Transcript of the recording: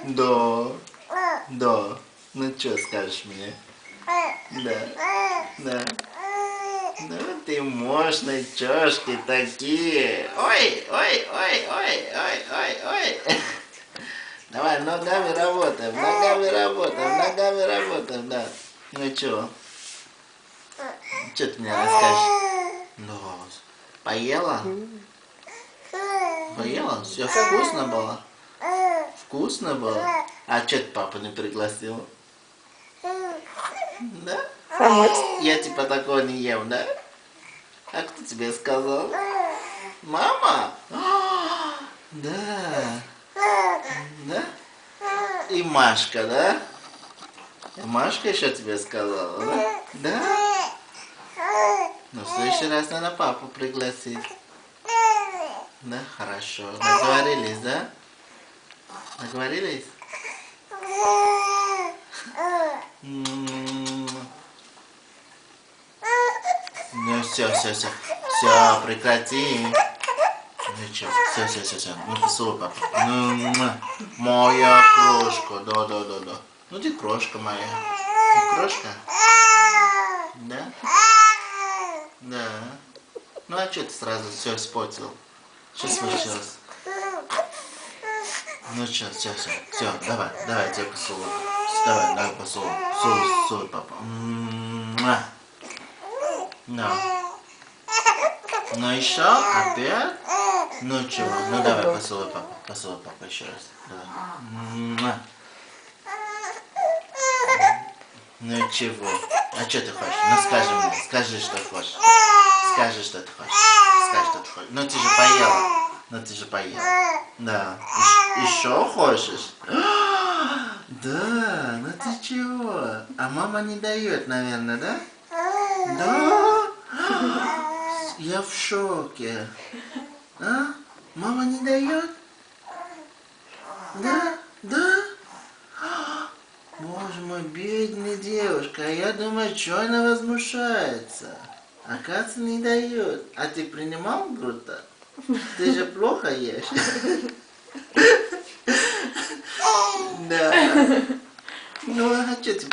Да. Да. Ну что скажешь мне? Да. Да. Ну ты мощные чашки такие. Ой, ой, ой, ой, ой, ой, ой. Давай, ногами работаем, да. Ну что? Что ты мне расскажешь? Да. Поела? Поела? Все вкусно было? Вкусно было? А что ты папу не пригласил? Да? Помочь? Я типа такого не ем, да? А кто тебе сказал? Мама? Да. Да? И Машка, да? И Машка еще тебе сказала, да? Да? Ну, в следующий раз надо папу пригласить. Да, хорошо. Договорились, да? Договорились? Ну, все, прекрати. Ну, что, все. Ну, поцелуй папу. Ну, моя крошка, да. Ну, ты крошка моя. Ты крошка? Да? Да. Ну, а что ты сразу все испортил? Что случилось? Ну, все, давай, я тебя поцелую. Давай, поцелуй. Целуй, папа. Ну. Ну, еще? Опять? Ну, чего? Ну, давай, поцелуй папа еще раз. Давай. Ну, чего? А что ты хочешь? Ну, скажи мне, скажи, что хочешь. Скажи, что ты хочешь. Ну, ты же поела. Да. Еще хочешь? Да, ну ты чего? А мама не дает, наверное, да? Да? Я в шоке. А? Мама не дает? Да? Боже мой, бедная девушка. А я думаю, что она возмущается? Оказывается, не дает. А ты принимал грудь-то? Ты же плохо ешь. Да. Ну, а что ты